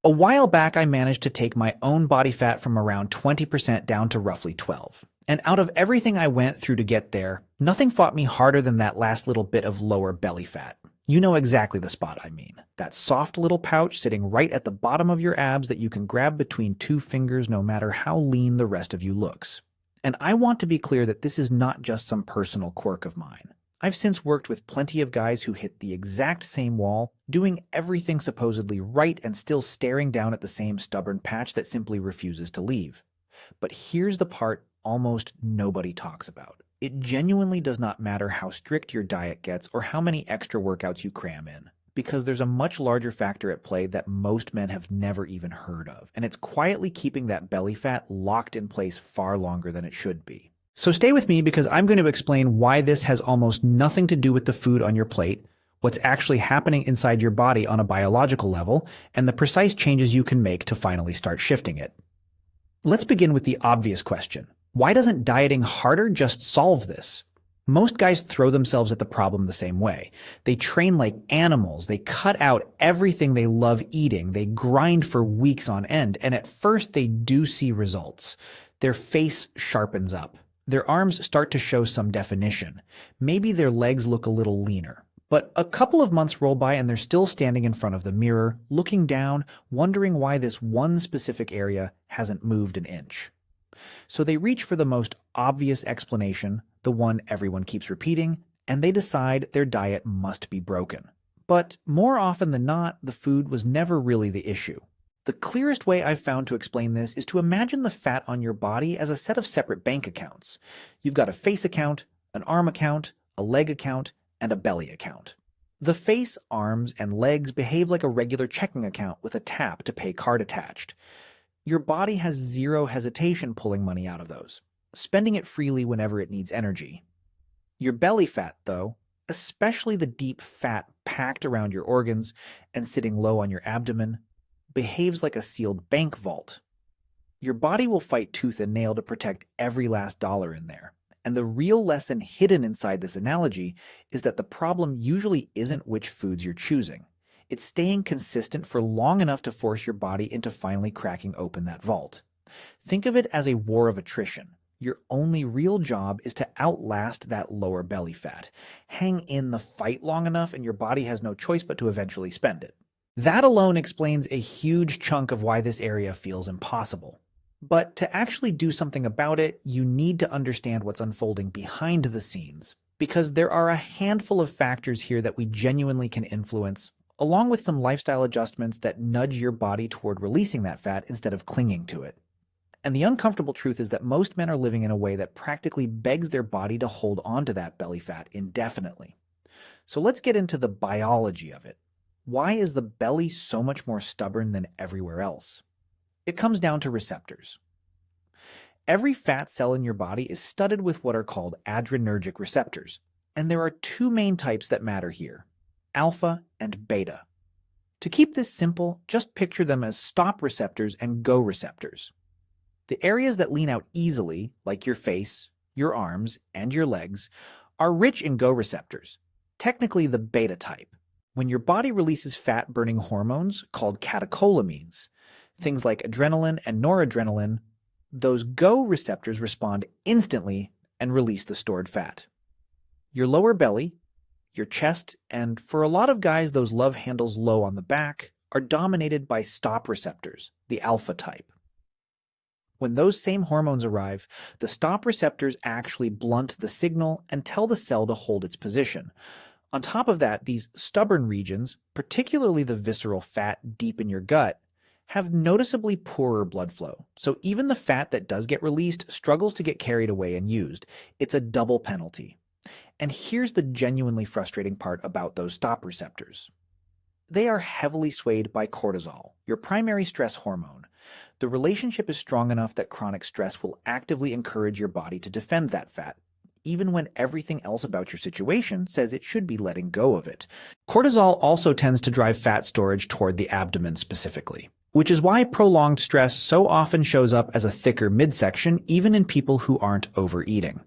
A while back, I managed to take my own body fat from around 20% down to roughly 12. And out of everything I went through to get there, nothing fought me harder than that last little bit of lower belly fat. You know exactly the spot I mean. That soft little pouch sitting right at the bottom of your abs that you can grab between two fingers no matter how lean the rest of you looks. And I want to be clear that this is not just some personal quirk of mine. I've since worked with plenty of guys who hit the exact same wall, doing everything supposedly right and still staring down at the same stubborn patch that simply refuses to leave. But here's the part almost nobody talks about. It genuinely does not matter how strict your diet gets or how many extra workouts you cram in, because there's a much larger factor at play that most men have never even heard of, and it's quietly keeping that belly fat locked in place far longer than it should be. So stay with me because I'm going to explain why this has almost nothing to do with the food on your plate, what's actually happening inside your body on a biological level, and the precise changes you can make to finally start shifting it. Let's begin with the obvious question. Why doesn't dieting harder just solve this? Most guys throw themselves at the problem the same way. They train like animals, they cut out everything they love eating, they grind for weeks on end, and at first they do see results. Their face sharpens up. Their arms start to show some definition. Maybe their legs look a little leaner. But a couple of months roll by and they're still standing in front of the mirror, looking down, wondering why this one specific area hasn't moved an inch. So they reach for the most obvious explanation, the one everyone keeps repeating, and they decide their diet must be broken. But more often than not, the food was never really the issue. The clearest way I've found to explain this is to imagine the fat on your body as a set of separate bank accounts. You've got a face account, an arm account, a leg account, and a belly account. The face, arms, and legs behave like a regular checking account with a tap to pay card attached. Your body has zero hesitation pulling money out of those, spending it freely whenever it needs energy. Your belly fat, though, especially the deep fat packed around your organs and sitting low on your abdomen, behaves like a sealed bank vault. Your body will fight tooth and nail to protect every last dollar in there. And the real lesson hidden inside this analogy is that the problem usually isn't which foods you're choosing. It's staying consistent for long enough to force your body into finally cracking open that vault. Think of it as a war of attrition. Your only real job is to outlast that lower belly fat. Hang in the fight long enough and your body has no choice but to eventually spend it. That alone explains a huge chunk of why this area feels impossible. But to actually do something about it, you need to understand what's unfolding behind the scenes, because there are a handful of factors here that we genuinely can influence, along with some lifestyle adjustments that nudge your body toward releasing that fat instead of clinging to it. And the uncomfortable truth is that most men are living in a way that practically begs their body to hold on to that belly fat indefinitely. So let's get into the biology of it. Why is the belly so much more stubborn than everywhere else? It comes down to receptors. Every fat cell in your body is studded with what are called adrenergic receptors, and there are two main types that matter here, alpha and beta. To keep this simple, just picture them as stop receptors and go receptors. The areas that lean out easily, like your face, your arms, and your legs, are rich in go receptors, technically the beta type. When your body releases fat-burning hormones called catecholamines, things like adrenaline and noradrenaline, those go receptors respond instantly and release the stored fat. Your lower belly, your chest, and for a lot of guys those love handles low on the back, are dominated by stop receptors, the alpha type. When those same hormones arrive, the stop receptors actually blunt the signal and tell the cell to hold its position. On top of that, these stubborn regions, particularly the visceral fat deep in your gut, have noticeably poorer blood flow, so even the fat that does get released struggles to get carried away and used. It's a double penalty. And here's the genuinely frustrating part about those stop receptors. They are heavily swayed by cortisol, your primary stress hormone. The relationship is strong enough that chronic stress will actively encourage your body to defend that fat, even when everything else about your situation says it should be letting go of it. Cortisol also tends to drive fat storage toward the abdomen specifically, which is why prolonged stress so often shows up as a thicker midsection even in people who aren't overeating.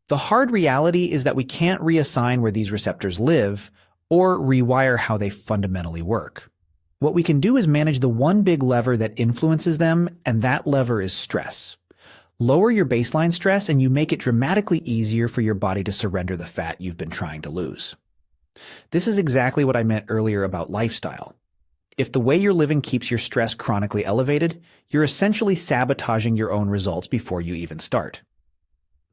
The hard reality is that we can't reassign where these receptors live or rewire how they fundamentally work. What we can do is manage the one big lever that influences them, and that lever is stress. Lower your baseline stress and you make it dramatically easier for your body to surrender the fat you've been trying to lose. This is exactly what I meant earlier about lifestyle. If the way you're living keeps your stress chronically elevated, you're essentially sabotaging your own results before you even start.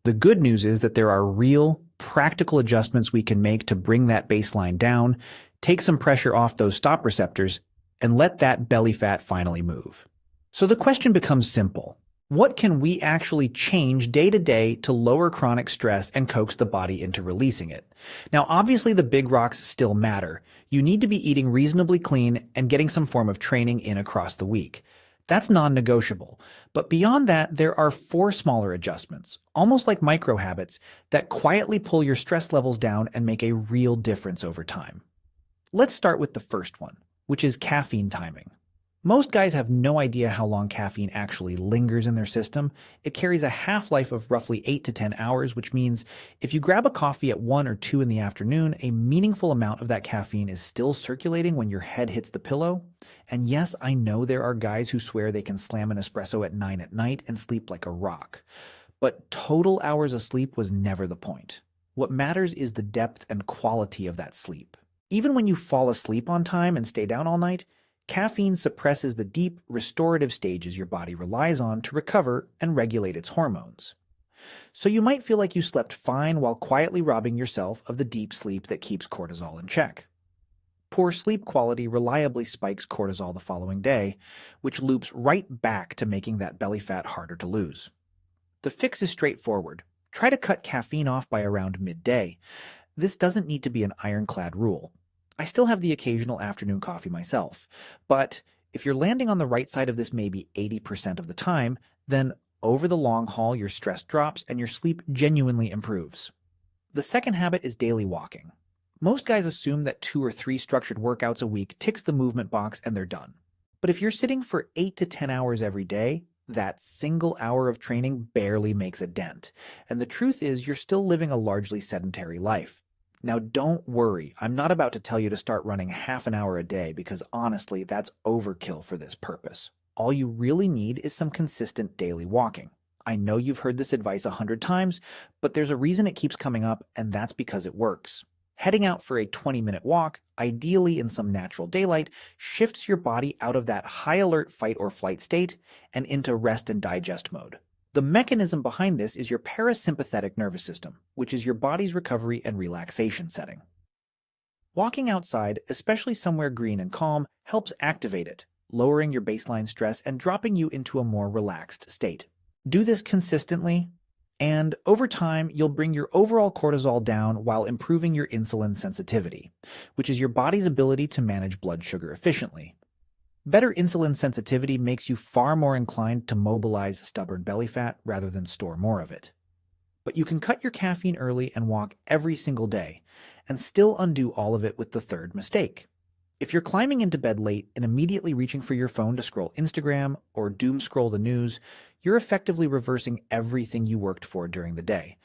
The good news is that there are real, practical adjustments we can make to bring that baseline down, take some pressure off those stop receptors, and let that belly fat finally move. So the question becomes simple. What can we actually change day to day to lower chronic stress and coax the body into releasing it? Now, obviously the big rocks still matter. You need to be eating reasonably clean and getting some form of training in across the week. That's non-negotiable. But beyond that, there are 4 smaller adjustments, almost like micro habits, that quietly pull your stress levels down and make a real difference over time. Let's start with the first one, which is caffeine timing. Most guys have no idea how long caffeine actually lingers in their system. It carries a half-life of roughly 8 to 10 hours, which means if you grab a coffee at 1 or 2 in the afternoon, a meaningful amount of that caffeine is still circulating when your head hits the pillow. And yes, I know there are guys who swear they can slam an espresso at 9 at night and sleep like a rock. But total hours of sleep was never the point. What matters is the depth and quality of that sleep. Even when you fall asleep on time and stay down all night, caffeine suppresses the deep, restorative stages your body relies on to recover and regulate its hormones. So you might feel like you slept fine while quietly robbing yourself of the deep sleep that keeps cortisol in check. Poor sleep quality reliably spikes cortisol the following day, which loops right back to making that belly fat harder to lose. The fix is straightforward. Try to cut caffeine off by around midday. This doesn't need to be an ironclad rule. I still have the occasional afternoon coffee myself, but if you're landing on the right side of this maybe 80% of the time, then over the long haul your stress drops and your sleep genuinely improves. The second habit is daily walking. Most guys assume that 2 or 3 structured workouts a week ticks the movement box and they're done. But if you're sitting for 8 to 10 hours every day, that single hour of training barely makes a dent. And the truth is you're still living a largely sedentary life. Now don't worry, I'm not about to tell you to start running half an hour a day because honestly, that's overkill for this purpose. All you really need is some consistent daily walking. I know you've heard this advice 100 times, but there's a reason it keeps coming up, and that's because it works. Heading out for a 20-minute walk, ideally in some natural daylight, shifts your body out of that high alert fight or flight state and into rest and digest mode. The mechanism behind this is your parasympathetic nervous system, which is your body's recovery and relaxation setting. Walking outside, especially somewhere green and calm, helps activate it, lowering your baseline stress and dropping you into a more relaxed state. Do this consistently, and over time, you'll bring your overall cortisol down while improving your insulin sensitivity, which is your body's ability to manage blood sugar efficiently. Better insulin sensitivity makes you far more inclined to mobilize stubborn belly fat rather than store more of it. But you can cut your caffeine early and walk every single day, and still undo all of it with the third mistake. If you're climbing into bed late and immediately reaching for your phone to scroll Instagram or doom scroll the news, you're effectively reversing everything you worked for during the day.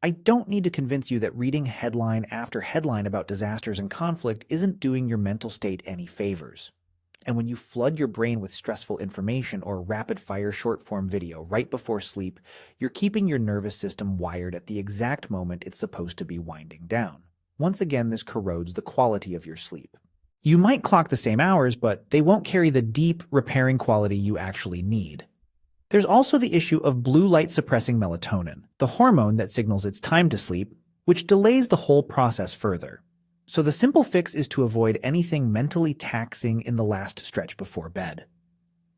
I don't need to convince you that reading headline after headline about disasters and conflict isn't doing your mental state any favors. And when you flood your brain with stressful information or rapid-fire short-form video right before sleep, you're keeping your nervous system wired at the exact moment it's supposed to be winding down. Once again, this corrodes the quality of your sleep. You might clock the same hours, but they won't carry the deep, repairing quality you actually need. There's also the issue of blue light suppressing melatonin, the hormone that signals it's time to sleep, which delays the whole process further. So the simple fix is to avoid anything mentally taxing in the last stretch before bed.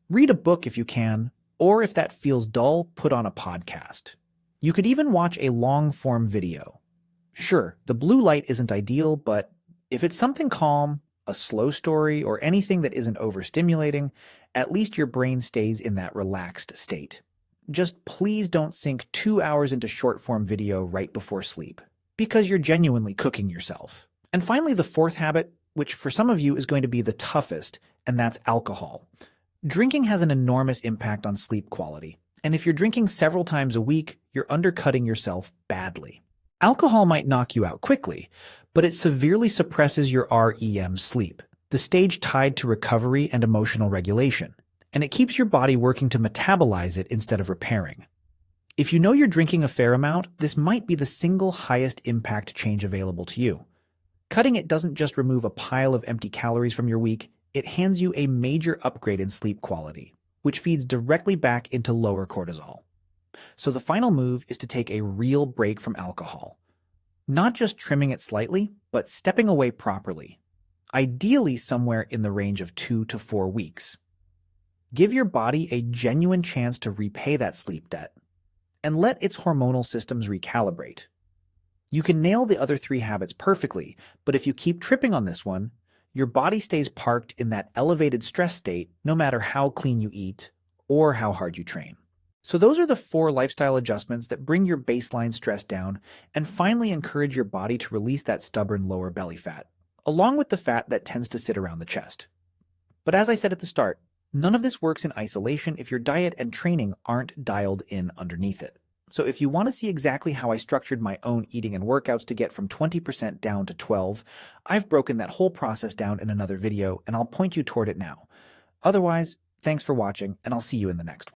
Read a book if you can, or if that feels dull, put on a podcast. You could even watch a long-form video. Sure, the blue light isn't ideal, but if it's something calm, a slow story, or anything that isn't overstimulating, at least your brain stays in that relaxed state. Just please don't sink 2 hours into short-form video right before sleep, because you're genuinely cooking yourself. And finally, the fourth habit, which for some of you is going to be the toughest, and that's alcohol. Drinking has an enormous impact on sleep quality, and if you're drinking several times a week, you're undercutting yourself badly. Alcohol might knock you out quickly, but it severely suppresses your REM sleep, the stage tied to recovery and emotional regulation, and it keeps your body working to metabolize it instead of repairing. If you know you're drinking a fair amount, this might be the single highest impact change available to you. Cutting it doesn't just remove a pile of empty calories from your week, it hands you a major upgrade in sleep quality, which feeds directly back into lower cortisol. So the final move is to take a real break from alcohol. Not just trimming it slightly, but stepping away properly. Ideally somewhere in the range of 2 to 4 weeks. Give your body a genuine chance to repay that sleep debt, and let its hormonal systems recalibrate. You can nail the other 3 habits perfectly, but if you keep tripping on this one, your body stays parked in that elevated stress state no matter how clean you eat or how hard you train. So those are the 4 lifestyle adjustments that bring your baseline stress down and finally encourage your body to release that stubborn lower belly fat, along with the fat that tends to sit around the chest. But as I said at the start, none of this works in isolation if your diet and training aren't dialed in underneath it. So if you want to see exactly how I structured my own eating and workouts to get from 20% down to 12, I've broken that whole process down in another video, and I'll point you toward it now. Otherwise, thanks for watching, and I'll see you in the next one.